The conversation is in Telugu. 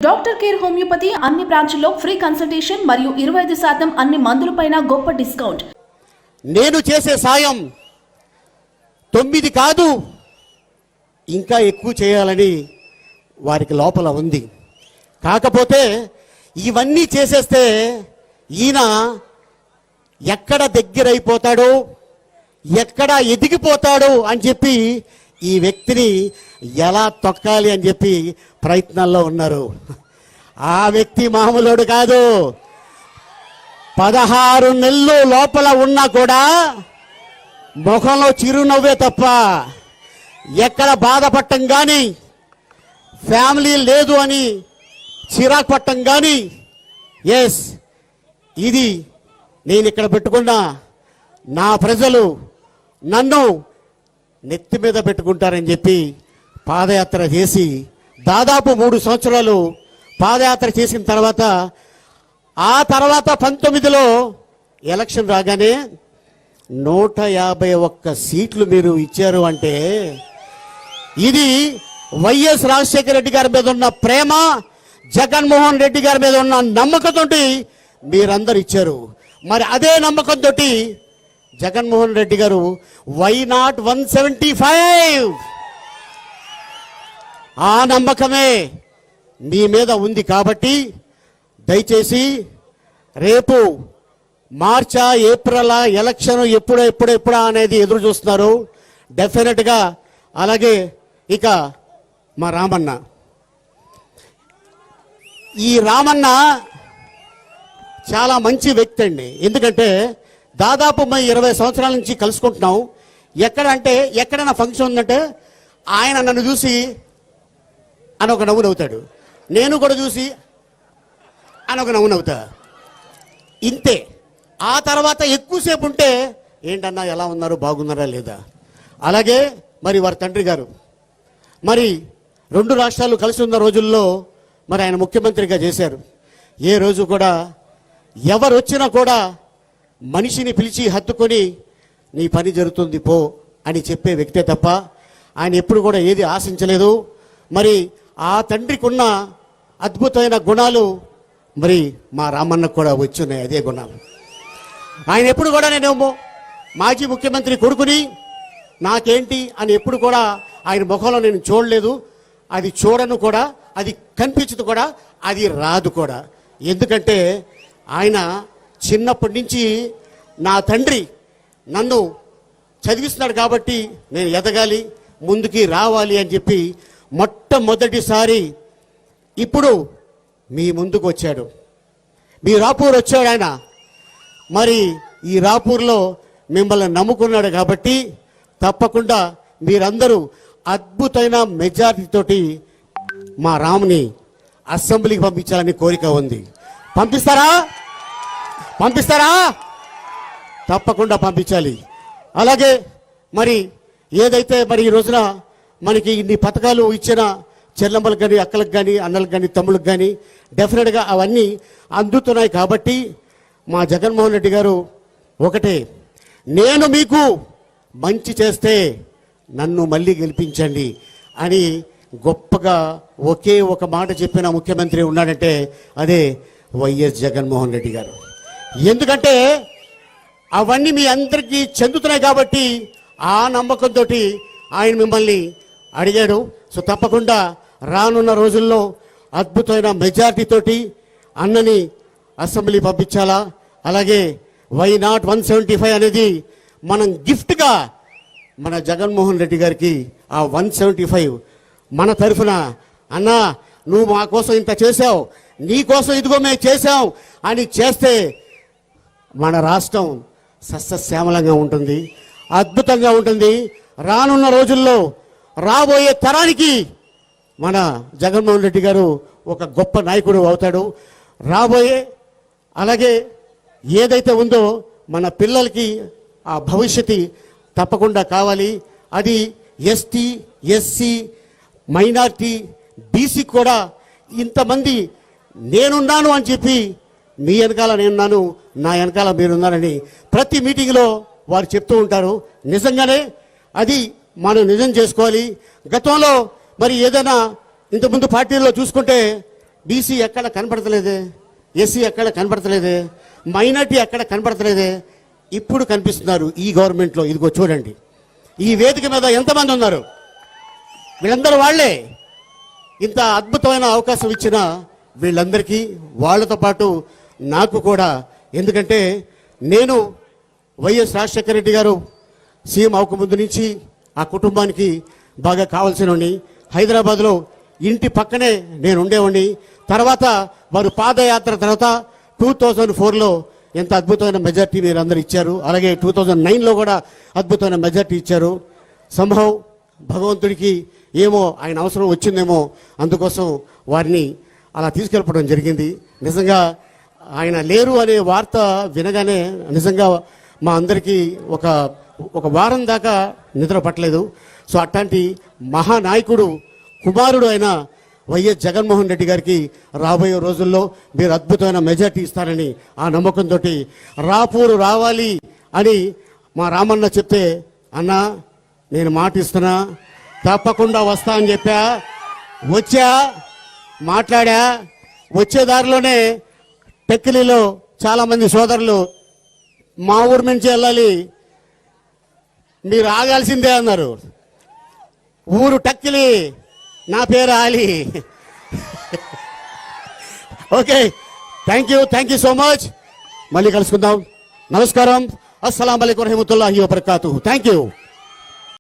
డాక్టర్ కేర్ హోమియోపతి అన్ని బ్రాంచ్ల్లో ఫ్రీ కన్సల్టేషన్ మరియు 25% అన్ని మందులపైన గొప్ప డిస్కౌంట్. నేను చేసే సాయం 9 కాదు ఇంకా ఎక్కువ చేయాలని వారికి లోపల ఉంది. కాకపోతే ఇవన్నీ చేసేస్తే ఈయన ఎక్కడ దగ్గరైపోతాడో ఎక్కడ ఎదిగిపోతాడో అని చెప్పి ఈ వ్యక్తిని ఎలా తొక్కాలి అని చెప్పి ప్రయత్నాల్లో ఉన్నారు. ఆ వ్యక్తి మామూలుడు కాదు. 16 నెలలు లోపల ఉన్నా కూడా ముఖంలో చిరునవ్వే తప్ప ఎక్కడ బాధపడటం కానీ, ఫ్యామిలీ లేదు అని చిరాకు పట్టం కానీ, ఎస్ ఇది నేను ఇక్కడ పెట్టుకున్న నా ప్రజలు నన్ను నెత్తి మీద పెట్టుకుంటారని చెప్పి పాదయాత్ర చేసి దాదాపు 3 సంవత్సరాలు పాదయాత్ర చేసిన తర్వాత ఆ తర్వాత 19లో ఎలక్షన్ రాగానే 151 సీట్లు మీరు ఇచ్చారు అంటే ఇది వైఎస్ రాజశేఖర రెడ్డి గారి మీద ఉన్న ప్రేమ, జగన్మోహన్ రెడ్డి గారి మీద ఉన్న నమ్మకంతో మీరందరూ ఇచ్చారు. మరి అదే నమ్మకంతో జగన్మోహన్ రెడ్డి గారు వై నాట్ 175 ఆ నమ్మకమే మీ మీద ఉంది. కాబట్టి దయచేసి రేపు మార్చా ఏప్రిలా ఎలక్షన్ ఎప్పుడా అనేది ఎదురు చూస్తున్నారు డెఫినెట్గా. అలాగే ఇక మా రామన్న, ఈ రామన్న చాలా మంచి వ్యక్తి అండి. ఎందుకంటే దాదాపు మేము 20 సంవత్సరాల నుంచి కలుసుకుంటున్నాం. ఎక్కడైనా ఫంక్షన్ ఉందంటే ఆయన నన్ను చూసి అని ఒక నవ్వు నవ్వుతాడు, నేను కూడా చూసి అని ఒక నవ్వు నవ్వుతా, ఇంతే. ఆ తర్వాత ఎక్కువసేపు ఉంటే ఏంటన్నా ఎలా ఉన్నారు, బాగున్నారా లేదా. అలాగే మరి వారి తండ్రి గారు మరి 2 రాష్ట్రాలు కలిసి ఉన్న రోజుల్లో మరి ఆయన ముఖ్యమంత్రిగా చేశారు. ఏ రోజు కూడా ఎవరు వచ్చినా కూడా మనిషిని పిలిచి హత్తుకొని నీ పని జరుగుతుంది పో అని చెప్పే వ్యక్తే తప్ప ఆయన ఎప్పుడు కూడా ఏది ఆశించలేదు. మరి ఆ తండ్రికి ఉన్న అద్భుతమైన గుణాలు మరి మా రామన్నకు కూడా వచ్చున్నాయి. అదే గుణాలు ఆయన ఎప్పుడు కూడా నేను మాజీ ముఖ్యమంత్రి కొడుకుని నాకేంటి అని ఎప్పుడు కూడా ఆయన ముఖంలో నేను చూడలేదు. అది చూడను కూడా, అది కనిపించదు కూడా, అది రాదు కూడా. ఎందుకంటే ఆయన చిన్నప్పటి నుంచి నా తండ్రి నన్ను చదివిస్తున్నాడు కాబట్టి నేను ఎదగాలి, ముందుకి రావాలి అని చెప్పి మొట్టమొదటిసారి ఇప్పుడు మీ ముందుకు వచ్చాడు. మీ రాపూర్ వచ్చాడు ఆయన. మరి ఈ రాపూర్లో మిమ్మల్ని నమ్ముకున్నాడు కాబట్టి తప్పకుండా మీరందరూ అద్భుతమైన మెజారిటీతోటి మా రాముని అసెంబ్లీకి పంపించాలని కోరిక ఉంది. పంపిస్తారా? తప్పకుండా పంపించాలి. అలాగే మరి ఏదైతే మరి ఈ రోజున మనకి ఇన్ని పథకాలు ఇచ్చిన చెల్లమ్మలకు కానీ, అక్కలకు కానీ, అన్నలకు కానీ, తమ్ముళ్ళకి కానీ డెఫినెట్గా అవన్నీ అందుతున్నాయి. కాబట్టి మా జగన్మోహన్ రెడ్డి గారు ఒకటే, నేను మీకు మంచి చేస్తే నన్ను మళ్ళీ గెలిపించండి అని గొప్పగా ఒకే ఒక మాట చెప్పిన ముఖ్యమంత్రి ఉన్నాడంటే అదే వైఎస్ జగన్మోహన్ రెడ్డి గారు. ఎందుకంటే అవన్నీ మీ అందరికీ చెందుతున్నాయి కాబట్టి ఆ నమ్మకంతో ఆయన మిమ్మల్ని అడిగాడు. సో తప్పకుండా రానున్న రోజుల్లో అద్భుతమైన మెజారిటీతోటి అన్నని అసెంబ్లీ పంపించాలా. అలాగే వై నాట్ 175 అనేది మనం గిఫ్ట్గా మన జగన్మోహన్ రెడ్డి గారికి ఆ 175 మన తరఫున, అన్నా నువ్వు మా కోసం ఇంత చేసావు, నీ కోసం ఇదిగో మేము చేసాం అని చేస్తే మన రాష్ట్రం సస్యశ్యామలంగా ఉంటుంది, అద్భుతంగా ఉంటుంది. రానున్న రోజుల్లో రాబోయే తరానికి మన జగన్మోహన్ రెడ్డి గారు ఒక గొప్ప నాయకుడు అవుతాడు. అలాగే ఏదైతే ఉందో మన పిల్లలకి ఆ భవిష్యత్తు తప్పకుండా కావాలి. అది ఎస్టీ, ఎస్సీ, మైనార్టీ, బీసీ కూడా ఇంతమంది నేనున్నాను అని చెప్పి మీ వెనకాల నేనున్నాను, నా వెనకాల మీరున్నారని ప్రతి మీటింగ్లో వారు చెప్తూ ఉంటారు. నిజంగానే అది మనం నిజం చేసుకోవాలి. గతంలో మరి ఏదైనా ఇంతకుముందు పార్టీల్లో చూసుకుంటే బీసీ ఎక్కడ కనపడతలేదే, ఎస్సీ ఎక్కడ కనపడతలేదే, మైనార్టీ ఎక్కడ కనపడతలేదే. ఇప్పుడు కనిపిస్తున్నారు ఈ గవర్నమెంట్లో. ఇదిగో చూడండి, ఈ వేదిక మీద ఎంతమంది ఉన్నారు, వీళ్ళందరూ వాళ్ళే. ఇంత అద్భుతమైన అవకాశం ఇచ్చిన వీళ్ళందరికీ, వాళ్ళతో పాటు నాకు కూడా. ఎందుకంటే నేను వైఎస్ రాజశేఖర రెడ్డి గారు సీఎం అవ్వకముందు నుంచి ఆ కుటుంబానికి బాగా కావాల్సినవాడిని. హైదరాబాద్లో ఇంటి పక్కనే నేను ఉండేవాడిని. తర్వాత వారు పాదయాత్ర తర్వాత 2004లో ఎంత అద్భుతమైన మెజార్టీ మీరు అందరూ ఇచ్చారు. అలాగే 2009లో కూడా అద్భుతమైన మెజార్టీ ఇచ్చారు. సంభవ్ భగవంతుడికి ఏమో ఆయన అవసరం వచ్చిందేమో, అందుకోసం వారిని అలా తీసుకెళ్ళిపోవడం జరిగింది. నిజంగా ఆయన లేరు అనే వార్త వినగానే నిజంగా మా అందరికీ ఒక వారం దాకా నిద్ర పట్టలేదు. సో అట్లాంటి మహానాయకుడు కుమారుడు అయిన వైఎస్ జగన్మోహన్ రెడ్డి గారికి రాబోయే రోజుల్లో మీరు అద్భుతమైన మెజార్టీ ఇస్తారని ఆ నమ్మకంతో రాపూరు రావాలి అని మా రామన్న చెప్తే, అన్నా నేను మాట ఇస్తున్నా, తప్పకుండా వస్తా అని చెప్పా. వచ్చా, మాట్లాడా. వచ్చే దారిలోనే టెక్కిలిలో చాలామంది సోదరులు మా ఊరు నుంచి వెళ్ళాలి, మీరు ఆగాల్సిందే అన్నారు. ఊరు టక్కిలి, నా పేరు Ali. Okay, thank you so much. మళ్ళీ కలుసుకుందాం. నమస్కారం. అస్సలాము అలైకుం వరహమతుల్లాహి వబరకాతుహు. Thank you.